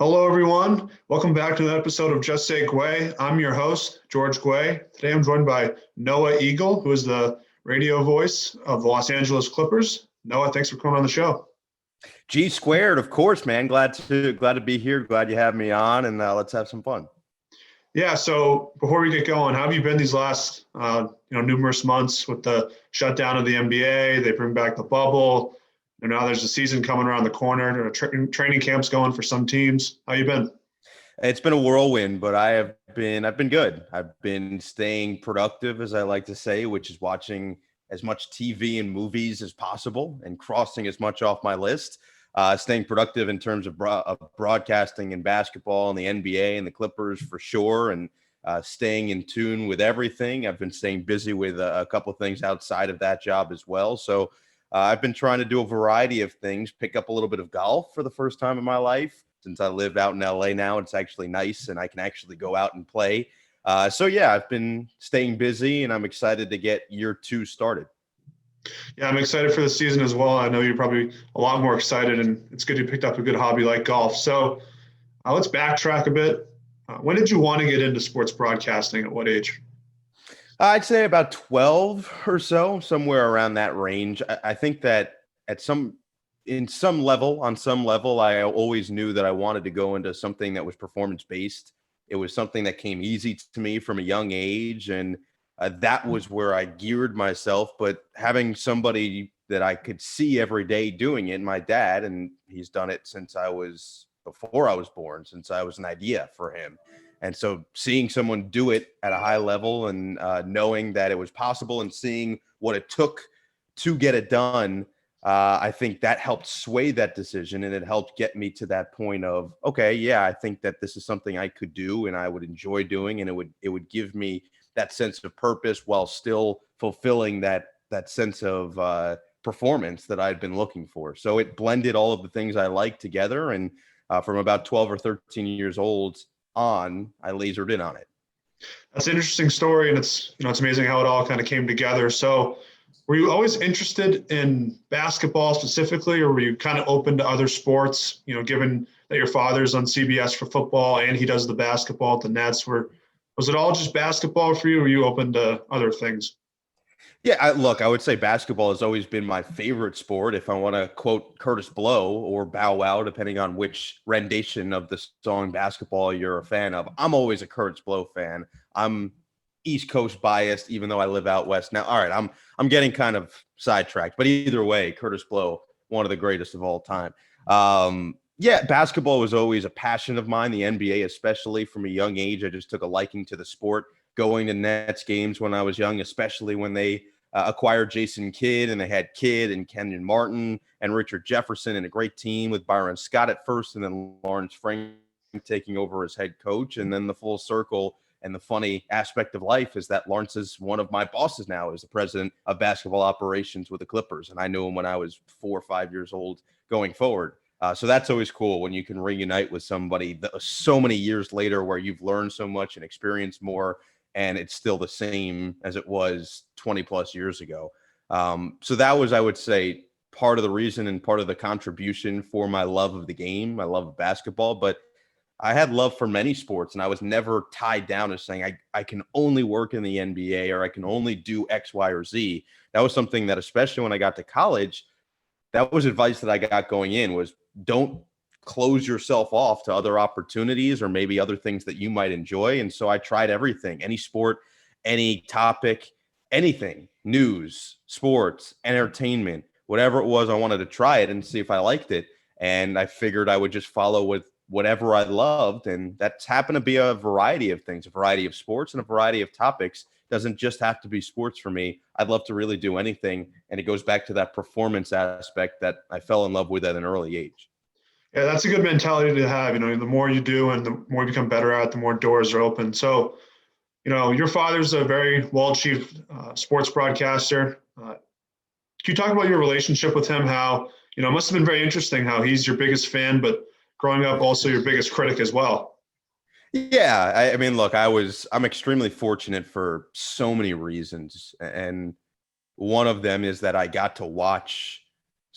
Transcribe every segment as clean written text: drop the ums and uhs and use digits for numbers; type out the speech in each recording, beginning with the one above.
Hello, everyone. Welcome back to an episode of Just Say Guay. I'm your host, George Guay. Today I'm joined by Noah Eagle, who is the radio voice of the Los Angeles Clippers. Noah, thanks for coming on the show. G squared, of course, man. Glad to be here. Glad you have me on, and let's have some fun. Yeah. So before we get going, how have you been these last, numerous months with the shutdown of the NBA? They bring back the bubble. And now there's a season coming around the corner. Training camps going for some teams. How you been? It's been a whirlwind, but I've been good. I've been staying productive, as I like to say, which is watching as much TV and movies as possible and crossing as much off my list. Staying productive in terms of broadcasting and basketball and the NBA and the Clippers for sure, and staying in tune with everything. I've been staying busy with a couple of things outside of that job as well. So I've been trying to do a variety of things, pick up a little bit of golf for the first time in my life. Since I live out in LA now, it's actually nice and I can actually go out and play. So yeah, I've been staying busy and I'm excited to get year 2 started. Yeah, I'm excited for the season as well. I know you're probably a lot more excited, and it's good you picked up a good hobby like golf. So let's backtrack a bit. When did you want to get into sports broadcasting? At what age? I'd say about 12 or so, somewhere around that range. I think that on some level, I always knew that I wanted to go into something that was performance based. It was something that came easy to me from a young age, and that was where I geared myself. But having somebody that I could see every day doing it, my dad, and he's done it before I was born, since I was an idea for him. And so seeing someone do it at a high level and knowing that it was possible and seeing what it took to get it done, I think that helped sway that decision, and it helped get me to that point of, okay, yeah, I think that this is something I could do and I would enjoy doing, and it would give me that sense of purpose while still fulfilling that sense of performance that I'd been looking for. So it blended all of the things I like together, and from about 12 or 13 years old on, I lasered in on it. That's an interesting story, and it's amazing how it all kind of came together. So were you always interested in basketball specifically, or were you kind of open to other sports, given that your father's on CBS for football and he does the basketball at the Nets? Was it all just basketball for you, or were you open to other things? Yeah, I would say basketball has always been my favorite sport. If I want to quote Curtis Blow or Bow Wow, depending on which rendition of the song Basketball you're a fan of, I'm always a Curtis Blow fan. I'm East Coast biased, even though I live out west now. All right, I'm getting kind of sidetracked, but either way, Curtis Blow, one of the greatest of all time. Yeah, basketball was always a passion of mine, the NBA especially. From a young age, I just took a liking to the sport, going to Nets games when I was young, especially when they acquired Jason Kidd, and they had Kidd and Kenyon Martin and Richard Jefferson, and a great team with Byron Scott at first, and then Lawrence Frank taking over as head coach. And then the full circle and the funny aspect of life is that Lawrence is one of my bosses now, as the president of basketball operations with the Clippers. And I knew him when I was 4 or 5 years old going forward. So that's always cool when you can reunite with somebody so many years later, where you've learned so much and experienced more, and it's still the same as it was 20 plus years ago. So that was, I would say, part of the reason and part of the contribution for my love of the game, my love of basketball. But I had love for many sports, and I was never tied down as saying I can only work in the NBA or I can only do X, Y, or Z. That was something that, especially when I got to college, that was advice that I got going in, was don't close yourself off to other opportunities or maybe other things that you might enjoy. And so I tried everything, any sport, any topic, anything, news, sports, entertainment, whatever it was, I wanted to try it and see if I liked it. And I figured I would just follow with whatever I loved. And that's happened to be a variety of things, a variety of sports and a variety of topics. Doesn't just have to be sports for me. I'd love to really do anything. And it goes back to that performance aspect that I fell in love with at an early age. Yeah, that's a good mentality to have. The more you do and the more you become better at it, the more doors are open. So, your father's a very well-achieved sports broadcaster. Can you talk about your relationship with him? How, it must have been very interesting how he's your biggest fan, but growing up also your biggest critic as well. Yeah, I mean, look, I'm extremely fortunate for so many reasons. And one of them is that I got to watch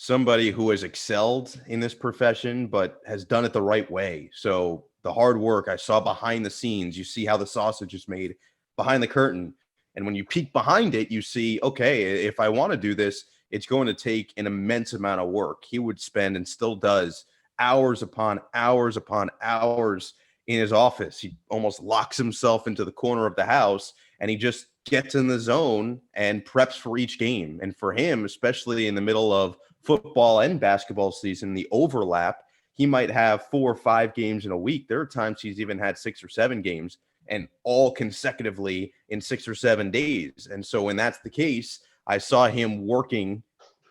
somebody who has excelled in this profession, but has done it the right way. So the hard work I saw behind the scenes, you see how the sausage is made behind the curtain. And when you peek behind it, you see, okay, if I want to do this, it's going to take an immense amount of work. He would spend, and still does, hours upon hours in his office. He almost locks himself into the corner of the house, and he just gets in the zone and preps for each game. And for him, especially in the middle of football and basketball season, the overlap, he might have 4 or 5 games in a week. There are times he's even had 6 or 7 games, and all consecutively in 6 or 7 days. And so when that's the case, I saw him working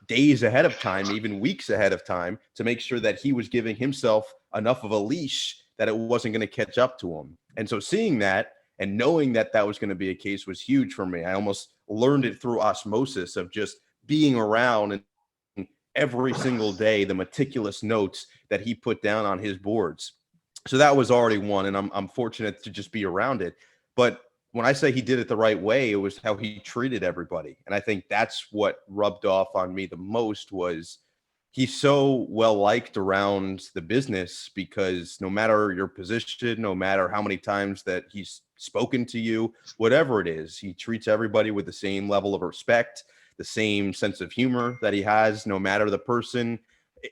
days ahead of time, even weeks ahead of time, to make sure that he was giving himself enough of a leash that it wasn't going to catch up to him. And so seeing that and knowing that that was going to be a case was huge for me. I almost learned it through osmosis of just being around and every single day, the meticulous notes that he put down on his boards. So that was already one, and I'm fortunate to just be around it. But when I say he did it the right way, it was how he treated everybody. And I think that's what rubbed off on me the most. Was he's so well liked around the business, because no matter your position, no matter how many times that he's spoken to you, whatever it is, he treats everybody with the same level of respect, the same sense of humor that he has, no matter the person.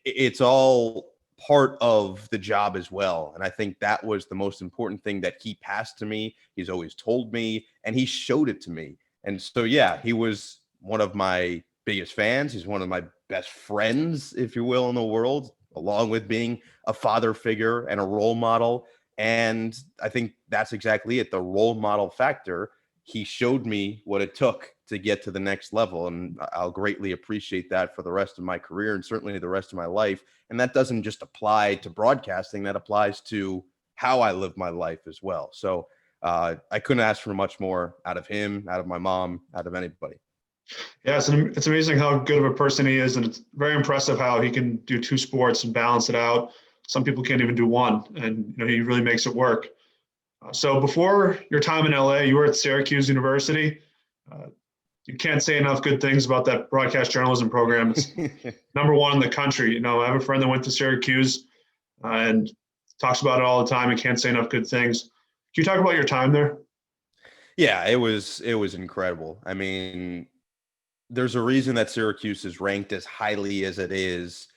It's all part of the job as well. And I think that was the most important thing that he passed to me. He's always told me, and he showed it to me. And so, yeah, he was one of my biggest fans. He's one of my best friends, if you will, in the world, along with being a father figure and a role model. And I think that's exactly it, the role model factor. He showed me what it took to get to the next level, and I'll greatly appreciate that for the rest of my career and certainly the rest of my life. And that doesn't just apply to broadcasting, that applies to how I live my life as well. So I couldn't ask for much more out of him, out of my mom, out of anybody. Yeah, it's amazing how good of a person he is, and it's very impressive how he can do 2 sports and balance it out. Some people can't even do one, and he really makes it work. So before your time in LA, you were at Syracuse University. You can't say enough good things about that broadcast journalism program. It's #1 in the country. I have a friend that went to Syracuse and talks about it all the time and can't say enough good things. Can you talk about your time there? Yeah, it was incredible. I mean, there's a reason that Syracuse is ranked as highly as it is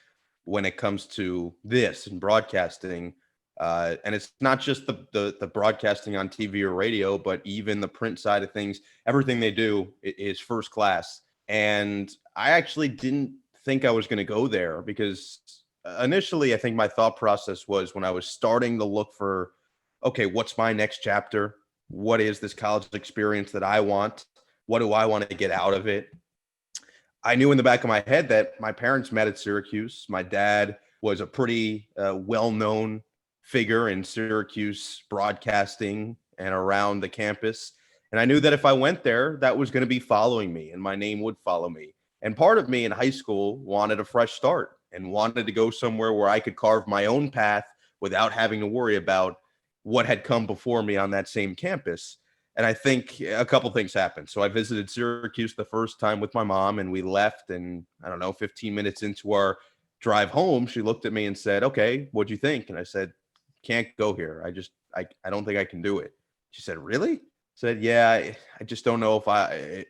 when it comes to this and broadcasting. And it's not just the broadcasting on TV or radio, but even the print side of things. Everything they do is first class. And I actually didn't think I was going to go there, because initially I think my thought process was, when I was starting to look for, okay, what's my next chapter? What is this college experience that I want? What do I want to get out of it? I knew in the back of my head that my parents met at Syracuse. My dad was a pretty well-known figure in Syracuse broadcasting and around the campus. And I knew that if I went there, that was going to be following me, and my name would follow me. And part of me in high school wanted a fresh start and wanted to go somewhere where I could carve my own path without having to worry about what had come before me on that same campus. And I think a couple things happened. So I visited Syracuse the first time with my mom, and we left. And I don't know, 15 minutes into our drive home, she looked at me and said, "Okay, what'd you think?" And I said, "Can't go here. I don't think I can do it." She said, "Really?" I said, "Yeah, I just don't know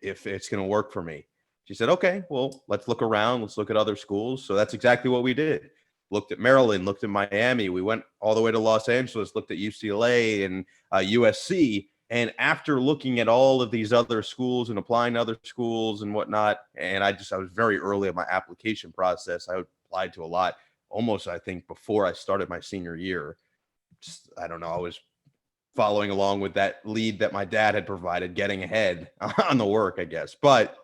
if it's going to work for me." She said, "Okay, well, let's look around. Let's look at other schools." So that's exactly what we did. Looked at Maryland, looked at Miami. We went all the way to Los Angeles, looked at UCLA and USC. And after looking at all of these other schools and applying to other schools and whatnot, and I was very early in my application process. I applied to a lot, almost, I think, before I started my senior year. I don't know. I was following along with that lead that my dad had provided, getting ahead on the work, I guess. But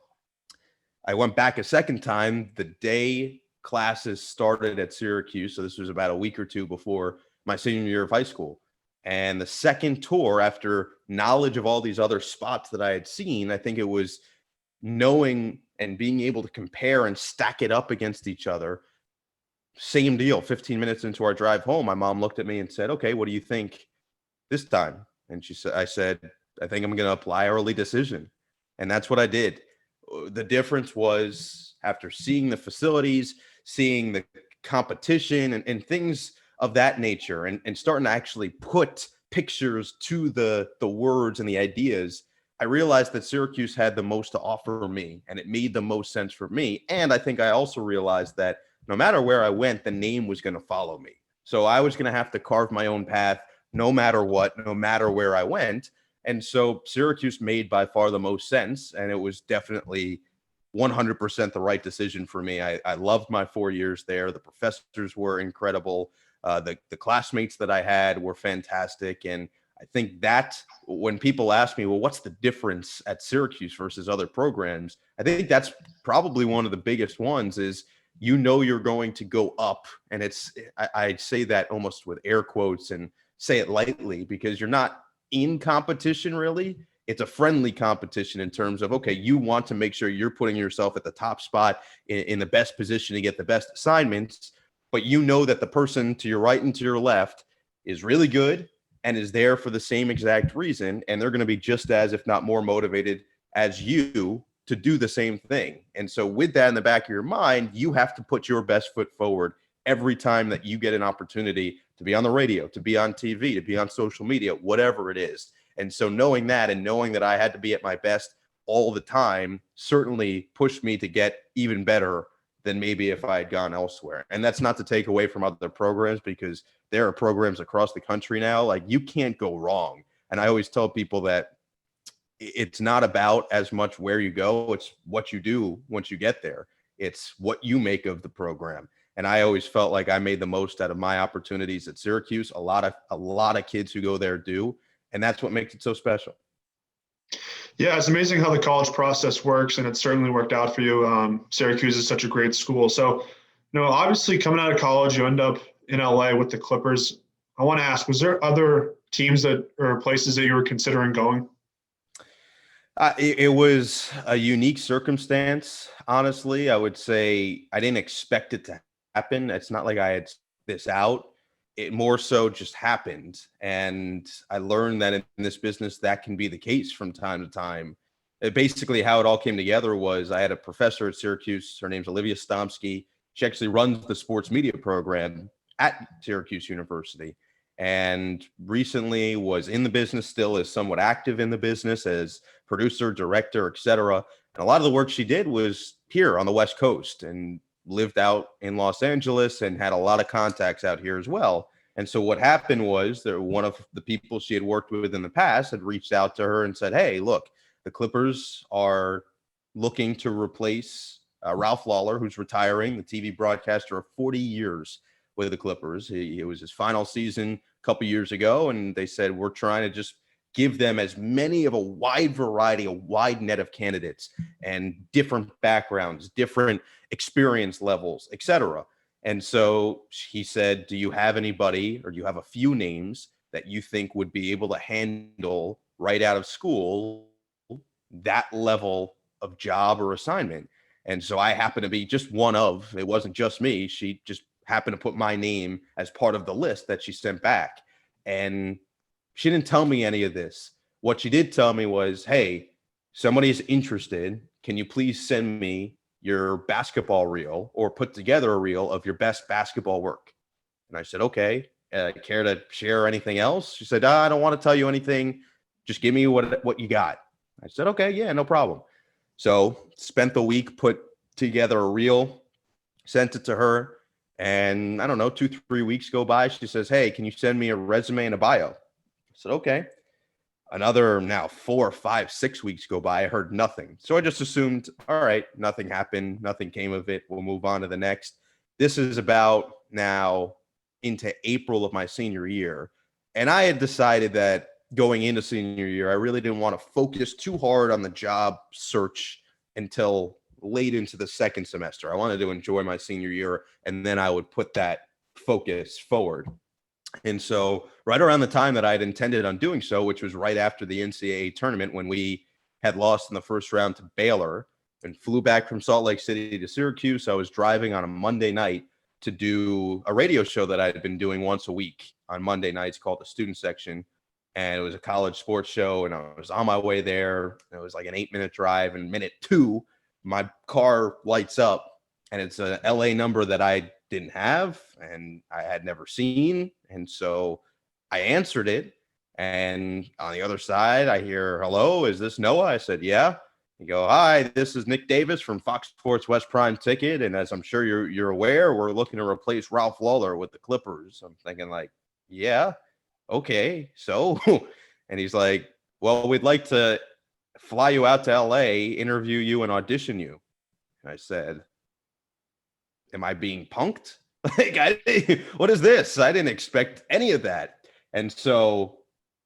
I went back a second time the day classes started at Syracuse. So this was about a week or two before my senior year of high school. And the second tour, after knowledge of all these other spots that I had seen, I think it was knowing and being able to compare and stack it up against each other. Same deal. 15 minutes into our drive home, my mom looked at me and said, "Okay, what do you think this time?" And I said, "I think I'm going to apply early decision." And that's what I did. The difference was, after seeing the facilities, seeing the competition and things of that nature, and starting to actually put pictures to the words and the ideas, I realized that Syracuse had the most to offer me, and it made the most sense for me. And I think I also realized that no matter where I went, the name was going to follow me. So I was going to have to carve my own path no matter what, no matter where I went. And so Syracuse made by far the most sense. And it was definitely 100% the right decision for me. I loved my 4 years there. The professors were incredible. The classmates that I had were fantastic. And I think that when people ask me, well, what's the difference at Syracuse versus other programs? I think that's probably one of the biggest ones is, you're going to go up. And I say that almost with air quotes and say it lightly, because you're not in competition really. It's a friendly competition in terms of, okay, you want to make sure you're putting yourself at the top spot in the best position to get the best assignments, but you know that the person to your right and to your left is really good and is there for the same exact reason. And they're going to be just as, if not more motivated as you to do the same thing. And so with that in the back of your mind, you have to put your best foot forward every time that you get an opportunity to be on the radio, to be on TV, to be on social media, whatever it is. And so knowing that, and knowing that I had to be at my best all the time, certainly pushed me to get even better than maybe if I had gone elsewhere. And that's not to take away from other programs, because there are programs across the country now, like, you can't go wrong. And I always tell people that it's not about as much where you go, it's what you do once you get there. It's what you make of the program. And I always felt like I made the most out of my opportunities at Syracuse. A lot of kids who go there do, and that's what makes it so special. Yeah, it's amazing how the college process works, and it certainly worked out for you. Syracuse is such a great school. So, obviously coming out of college, you end up in LA with the Clippers. I want to ask, was there other teams or places that you were considering going? It was a unique circumstance. Honestly, I would say I didn't expect it to happen. It's not like I had this out. It more so just happened. And I learned that in this business, that can be the case from time to time. Basically, how it all came together was I had a professor at Syracuse. Her name's Olivia Stomsky. She actually runs the sports media program at Syracuse University, and recently was in the business, still is somewhat active in the business as producer, director, etc. And a lot of the work she did was here on the West Coast, and lived out in Los Angeles and had a lot of contacts out here as well. And so what happened was that one of the people she had worked with in the past had reached out to her and said, hey, look, the Clippers are looking to replace Ralph Lawler, who's retiring, the TV broadcaster of 40 years with the Clippers. It was his final season a couple years ago, and they said, we're trying to just give them as many of a wide variety, a wide net of candidates and different backgrounds, different experience levels, etc. And so he said, do you have anybody, or do you have a few names that you think would be able to handle right out of school that level of job or assignment? And so I happen to be just one of, it wasn't just me. She just happened to put my name as part of the list that she sent back. And she didn't tell me any of this. What she did tell me was, hey, somebody is interested. Can you please send me your basketball reel, or put together a reel of your best basketball work? And I said, okay. Care to share anything else? She said, I don't want to tell you anything. Just give me what you got. I said, okay, yeah, no problem. So spent the week, put together a reel, sent it to her. And I don't know, 2-3 weeks go by. She says, hey, can you send me a resume and a bio? I said, okay. Another now 4, 5, 6 weeks go by. I heard nothing. So I just assumed, all right, nothing happened. Nothing came of it. We'll move on to the next. This is about now into April of my senior year. And I had decided that going into senior year, I really didn't want to focus too hard on the job search until late into the second semester. I wanted to enjoy my senior year, and then I would put that focus forward. And so right around the time that I had intended on doing so, which was right after the NCAA tournament when we had lost in the first round to Baylor and flew back from Salt Lake City to Syracuse, I was driving on a Monday night to do a radio show that I had been doing once a week on Monday nights called The Student Section. And it was a college sports show, and I was on my way there. It was like an 8-minute drive, and minute 2, my car lights up and it's a LA number that I didn't have and I had never seen. And so I answered it. And on the other side, I hear, "Hello, is this Noah?" I said, "Yeah." You go, "Hi, this is Nick Davis from Fox Sports West Prime Ticket. And as I'm sure you're aware, we're looking to replace Ralph Lawler with the Clippers." I'm thinking like, "Yeah, okay. So," and he's like, "Well, we'd like to fly you out to LA, interview you, and audition you." And I said, "Am I being punked? What is this? I didn't expect any of that." And so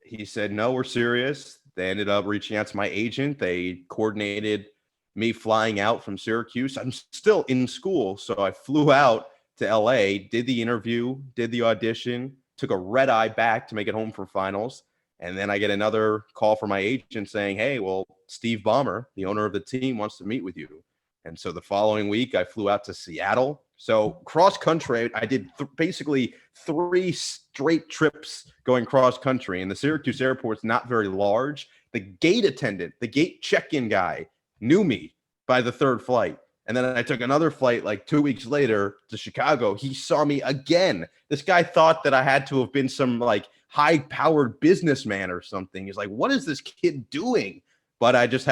he said, "No, we're serious." They ended up reaching out to my agent. They coordinated me flying out from Syracuse. I'm still in school. So I flew out to LA, did the interview, did the audition, took a red eye back to make it home for finals. And then I get another call from my agent saying, "Hey, well, Steve Ballmer, the owner of the team, wants to meet with you." And so the following week, I flew out to Seattle. So cross country, I did basically 3 straight trips going cross country. And the Syracuse airport's not very large. The gate attendant, the gate check-in guy, knew me by the 3rd flight. And then I took another flight like 2 weeks later to Chicago. He saw me again. This guy thought that I had to have been some like high-powered businessman or something. He's like, "What is this kid doing?" But I just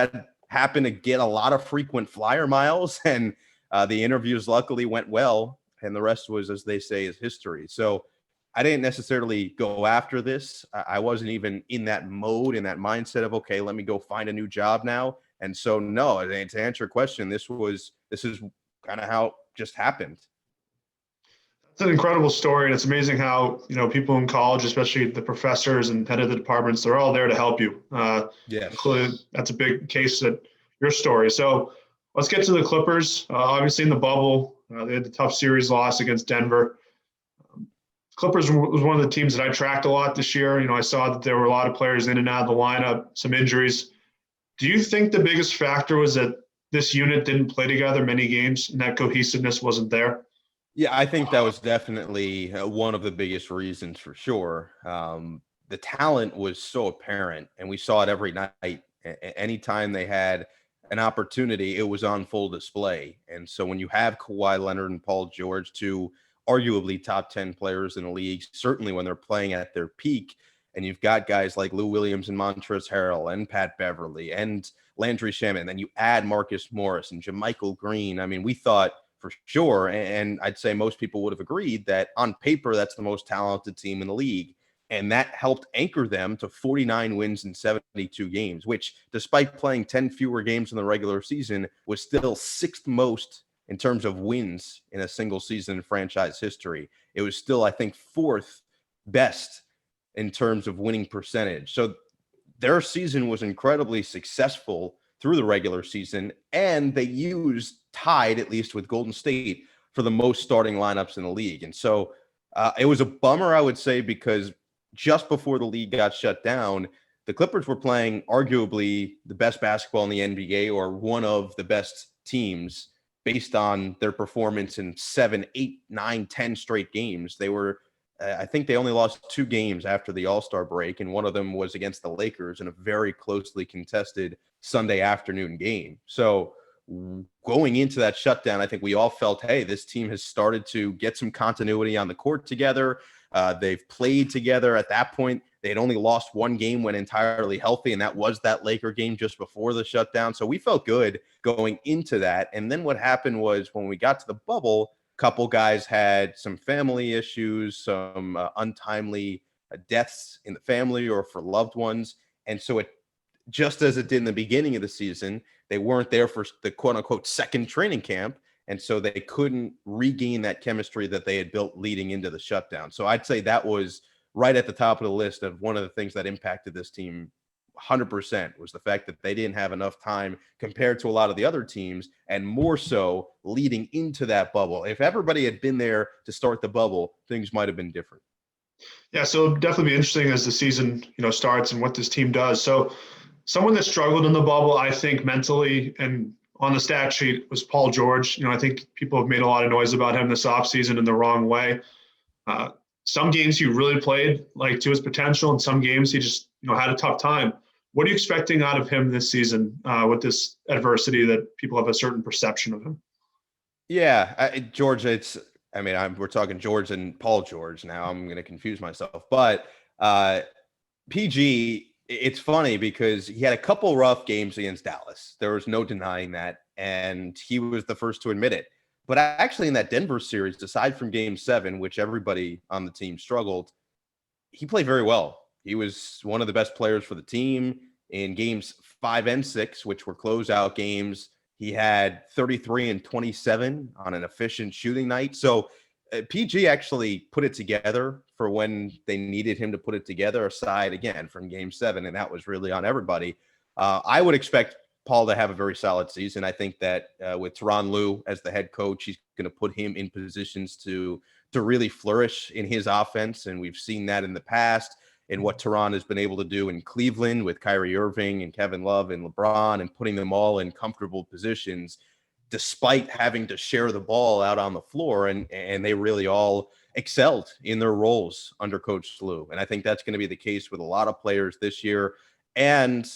happened to get a lot of frequent flyer miles, and the interviews luckily went well, and the rest was, as they say, is history. So I didn't necessarily go after this. I wasn't even in that mode, in that mindset of, okay, let me go find a new job now. And so, no, to answer your question, this is kind of how it just happened. It's an incredible story, and it's amazing how people in college, especially the professors and head of the departments, they're all there to help you. Yes. Including, that's a big case that your story. So let's get to the Clippers. Obviously, in the bubble, they had the tough series loss against Denver. Clippers was one of the teams that I tracked a lot this year. I saw that there were a lot of players in and out of the lineup, some injuries. Do you think the biggest factor was that this unit didn't play together many games and that cohesiveness wasn't there? Yeah, I think that was definitely one of the biggest reasons for sure. The talent was so apparent, and we saw it every night. Anytime they had an opportunity, it was on full display. And so when you have Kawhi Leonard and Paul George, 2 arguably top 10 players in the league, certainly when they're playing at their peak, and you've got guys like Lou Williams and Montrezl Harrell and Pat Beverly and Landry Shamet, and then you add Marcus Morris and JaMychal Green. I mean, we thought for sure, and I'd say most people would have agreed that on paper, that's the most talented team in the league. And that helped anchor them to 49 wins in 72 games, which, despite playing 10 fewer games in the regular season, was still 6th most in terms of wins in a single season in franchise history. It was still, I think, 4th best in terms of winning percentage. So their season was incredibly successful through the regular season, and they tied, at least with Golden State, for the most starting lineups in the league. And so it was a bummer, I would say, because just before the league got shut down, the Clippers were playing arguably the best basketball in the NBA, or one of the best teams based on their performance in 7, 8, 9, 10 straight games. They were, I think they only lost 2 games after the All-Star break, and one of them was against the Lakers in a very closely contested Sunday afternoon game. So going into that shutdown, I think we all felt, hey, this team has started to get some continuity on the court together. They've played together. At that point, they had only lost 1 game when entirely healthy, and that was that Laker game just before the shutdown. So we felt good going into that. And then what happened was, when we got to the bubble, a couple guys had some family issues, some untimely deaths in the family or for loved ones. And so it, just as it did in the beginning of the season, they weren't there for the quote unquote second training camp. And so they couldn't regain that chemistry that they had built leading into the shutdown. So I'd say that was right at the top of the list of one of the things that impacted this team 100%, was the fact that they didn't have enough time compared to a lot of the other teams, and more so leading into that bubble. If everybody had been there to start the bubble, things might have been different. Yeah, so it'll definitely be interesting as the season, starts and what this team does. So someone that struggled in the bubble, I think, mentally and on the stat sheet, was Paul George. I think people have made a lot of noise about him this offseason in the wrong way. Some games he really played like to his potential, and some games he just had a tough time. What are you expecting out of him this season with this adversity that people have a certain perception of him? Yeah, George, we're talking George and Paul George now. I'm going to confuse myself. But PG, it's funny because he had a couple rough games against Dallas. There was no denying that. And he was the first to admit it. But actually, in that Denver series, aside from game 7, which everybody on the team struggled, he played very well. He was one of the best players for the team in games 5 and 6, which were closeout games. He had 33 and 27 on an efficient shooting night. So PG actually put it together for when they needed him to put it together, aside again from game 7. And that was really on everybody. I would expect Paul to have a very solid season. I think that with Tyronn Lue as the head coach, he's going to put him in positions to really flourish in his offense. And we've seen that in the past and what Tyronn has been able to do in Cleveland with Kyrie Irving and Kevin Love and LeBron and putting them all in comfortable positions, despite having to share the ball out on the floor. And they really all excelled in their roles under Coach Lue. And I think that's going to be the case with a lot of players this year. And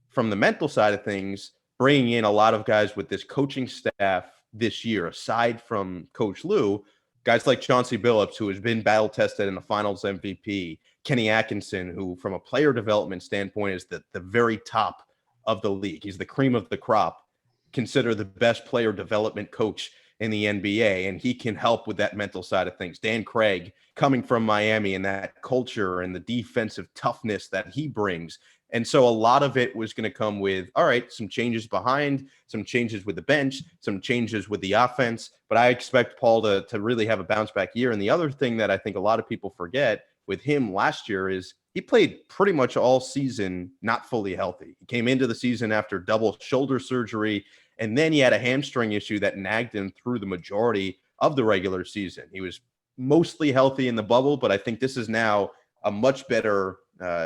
from the mental side of things, bringing in a lot of guys with this coaching staff this year, aside from Coach Lue, guys like Chauncey Billups, who has been battle tested in the finals MVP, Kenny Atkinson, who from a player development standpoint is the very top of the league. He's the cream of the crop, consider the best player development coach in the NBA, and he can help with that mental side of things. Dan Craig, coming from Miami, and that culture and the defensive toughness that he brings. And so a lot of it was going to come with, all right, some changes behind, some changes with the bench, some changes with the offense. But I expect Paul to really have a bounce back year. And the other thing that I think a lot of people forget with him last year is he played pretty much all season not fully healthy. He came into the season after double shoulder surgery, and then he had a hamstring issue that nagged him through the majority of the regular season. He was mostly healthy in the bubble, but I think this is now a much better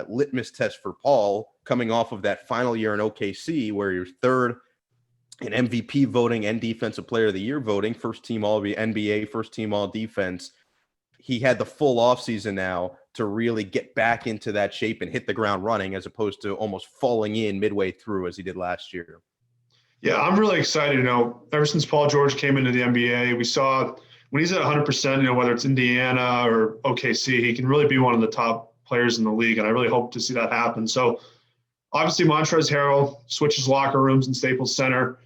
litmus test for Paul coming off of that final year in OKC, where you're third in MVP voting and Defensive Player of the Year voting, first team All NBA, first team All Defense. He had the full offseason now to really get back into that shape and hit the ground running, as opposed to almost falling in midway through as he did last year. Yeah, I'm really excited. Ever since Paul George came into the NBA, we saw when he's at 100%, whether it's Indiana or OKC, he can really be one of the top players in the league, and I really hope to see that happen. So obviously Montrezl Harrell switches locker rooms in Staples Center.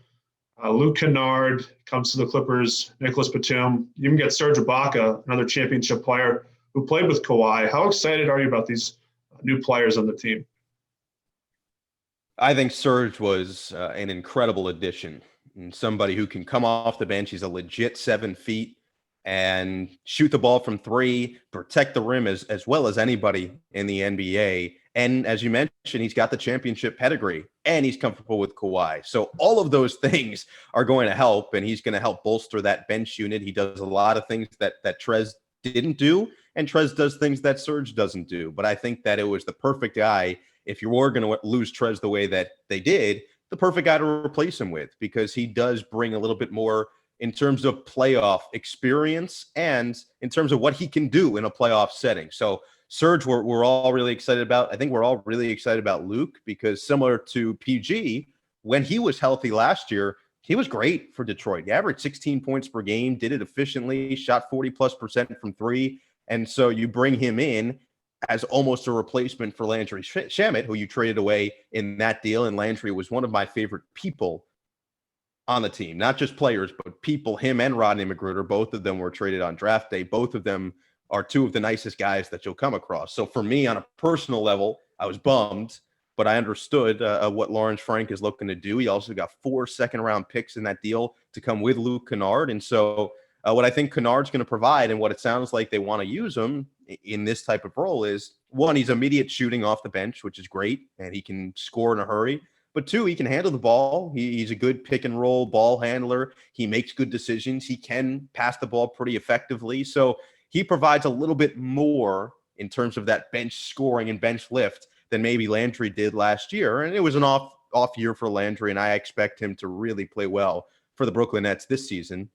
Luke Kennard comes to the Clippers. Nicholas Batum. You even get Serge Ibaka, another championship player who played with Kawhi. How excited are you about these new players on the team? I think Serge was an incredible addition, and somebody who can come off the bench. He's a legit 7 feet and shoot the ball from 3, protect the rim as well as anybody in the NBA. And as you mentioned, he's got the championship pedigree, and he's comfortable with Kawhi. So all of those things are going to help, and he's going to help bolster that bench unit. He does a lot of things that Trez didn't do, and Trez does things that Serge doesn't do. But I think that it was the perfect guy, if you were going to lose Trez the way that they did, the perfect guy to replace him with, because he does bring a little bit more in terms of playoff experience and in terms of what he can do in a playoff setting. So Serge, we're all really excited about. I think we're all really excited about Luke, because similar to PG, when he was healthy last year, he was great for Detroit. He averaged 16 points per game, did it efficiently, shot 40+% from 3. And so you bring him in as almost a replacement for Landry Shamet, who you traded away in that deal. And Landry was one of my favorite people on the team, not just players, but people. Him and Rodney Magruder, both of them were traded on draft day. Both of them are two of the nicest guys that you'll come across. So for me, on a personal level, I was bummed, but I understood what Lawrence Frank is looking to do. He also got 4 second-round picks in that deal to come with Luke Kennard. And so what I think Kennard's going to provide, and what it sounds like they want to use him in this type of role, is, one, he's immediate shooting off the bench, which is great, and he can score in a hurry. But 2, he can handle the ball. He's a good pick and roll ball handler. He makes good decisions. He can pass the ball pretty effectively. So he provides a little bit more in terms of that bench scoring and bench lift than maybe Landry did last year. And it was an off year for Landry, and I expect him to really play well for the Brooklyn Nets this season.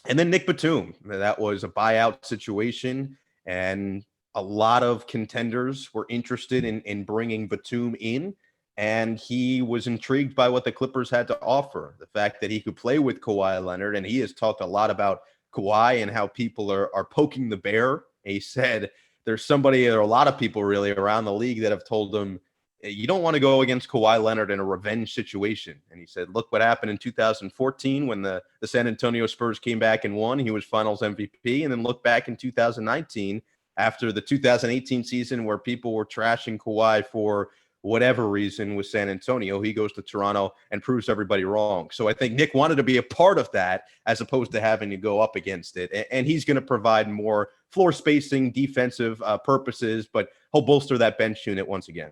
And then Nick Batum. That was a buyout situation, and a lot of contenders were interested in bringing Batum in. and he was intrigued by what the Clippers had to offer. The fact that he could play with Kawhi Leonard, and he has talked a lot about Kawhi and how people are poking the bear. He said there's somebody or a lot of people really around the league that have told him, you don't want to go against Kawhi Leonard in a revenge situation. And he said, look what happened in 2014 when the San Antonio Spurs came back and won. He was finals MVP. And then look back in 2019 after the 2018 season where people were trashing Kawhi for whatever reason with San Antonio. He goes to Toronto and proves everybody wrong. So I think Nick wanted to be a part of that as opposed to having to go up against it. And he's going to provide more floor spacing, defensive purposes, but he'll bolster that bench unit once again.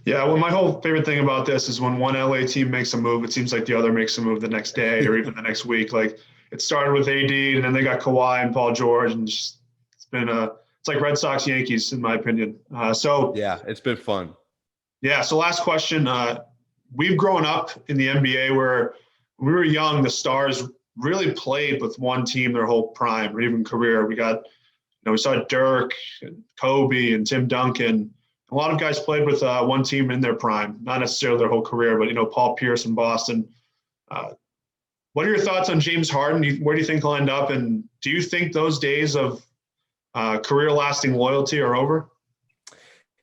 Yeah, well, my whole favorite thing about this is when one LA team makes a move, it seems like the other makes a move the next day or even the next week. Like it started with AD, and then they got Kawhi and Paul George, and just, it's like Red Sox Yankees in my opinion. So yeah, it's been fun. Yeah. So last question. We've grown up in the NBA where when we were young, the stars really played with one team their whole prime or even career. We saw Dirk, and Kobe, and Tim Duncan. A lot of guys played with one team in their prime, not necessarily their whole career, but, Paul Pierce in Boston. What are your thoughts on James Harden? Where do you think he'll end up? And do you think those days of career-lasting loyalty are over?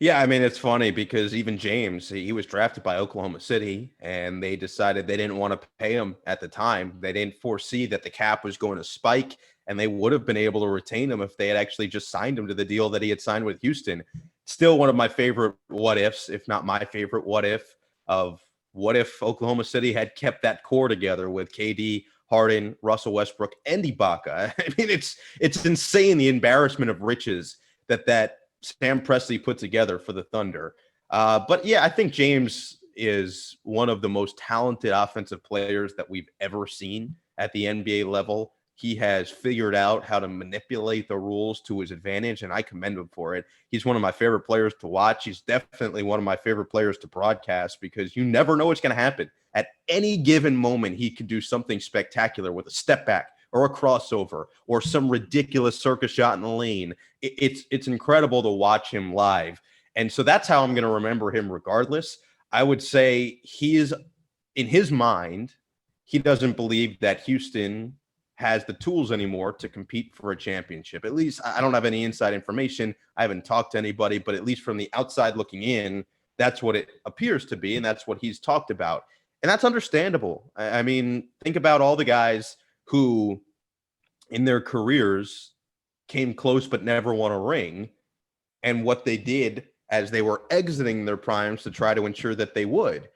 Yeah, I mean, it's funny because even James, he was drafted by Oklahoma City, and they decided they didn't want to pay him at the time. They didn't foresee that the cap was going to spike, and they would have been able to retain him if they had actually just signed him to the deal that he had signed with Houston. Still one of my favorite what ifs, if not my favorite what if, of what if Oklahoma City had kept that core together with KD, Harden, Russell Westbrook, and Ibaka. I mean, it's insane the embarrassment of riches that Sam Presti put together for the Thunder. But yeah, I think James is one of the most talented offensive players that we've ever seen at the NBA level. He has figured out how to manipulate the rules to his advantage, and I commend him for it. He's one of my favorite players to watch. He's definitely one of my favorite players to broadcast because you never know what's going to happen. At any given moment, he could do something spectacular with a step back or a crossover or some ridiculous circus shot in the lane. It's incredible to watch him live. And so that's how I'm going to remember him regardless. I would say he is, in his mind, he doesn't believe that Houston has the tools anymore to compete for a championship. At least I don't have any inside information. I haven't talked to anybody, but at least from the outside looking in, that's what it appears to be. And that's what he's talked about. And that's understandable. I mean, think about all the guys who in their careers came close but never won a ring, and what they did as they were exiting their primes to try to ensure that they would.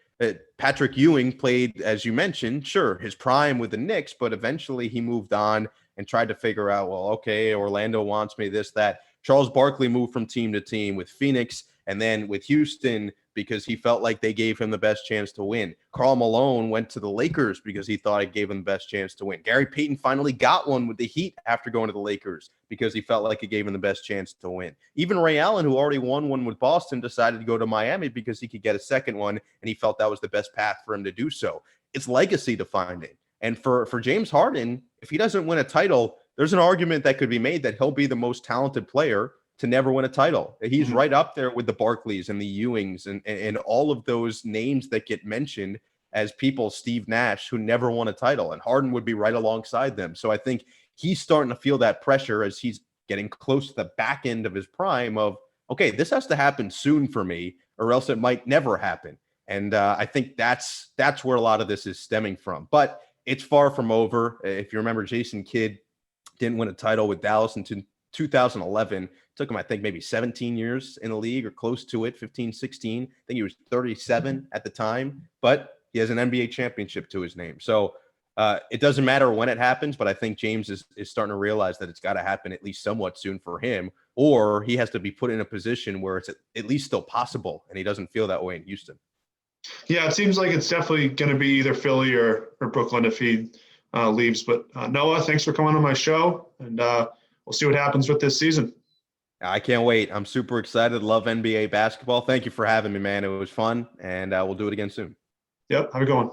Patrick Ewing played, as you mentioned, sure, his prime with the Knicks, but eventually he moved on and tried to figure out, well, okay, Orlando wants me, this, that. Charles Barkley moved from team to team with Phoenix and then with Houston because he felt like they gave him the best chance to win. Karl Malone went to the Lakers because he thought it gave him the best chance to win. Gary Payton finally got one with the Heat after going to the Lakers because he felt like it gave him the best chance to win. Even Ray Allen, who already won one with Boston, decided to go to Miami because he could get a second one, and he felt that was the best path for him to do so. It's legacy defining. And for James Harden, if he doesn't win a title, there's an argument that could be made that he'll be the most talented player to never win a title. He's right up there with the Barkleys and the Ewings and all of those names that get mentioned as people, Steve Nash, who never won a title, and Harden would be right alongside them. So I think he's starting to feel that pressure as he's getting close to the back end of his prime of, okay, this has to happen soon for me or else it might never happen. And I think that's where a lot of this is stemming from. But it's far from over. If you remember, Jason Kidd didn't win a title with Dallas until 2011. Took him, I think, maybe 17 years in the league or close to it, 15, 16. I think he was 37 at the time, but he has an NBA championship to his name. So it doesn't matter when it happens, but I think James is starting to realize that it's got to happen at least somewhat soon for him, or he has to be put in a position where it's at least still possible, and he doesn't feel that way in Houston. Yeah, it seems like it's definitely going to be either Philly or Brooklyn if he leaves. But Noah, thanks for coming on my show, and we'll see what happens with this season. I can't wait. I'm super excited. Love NBA basketball. Thank you for having me, man. It was fun, and we'll do it again soon. Yep. Have a good one.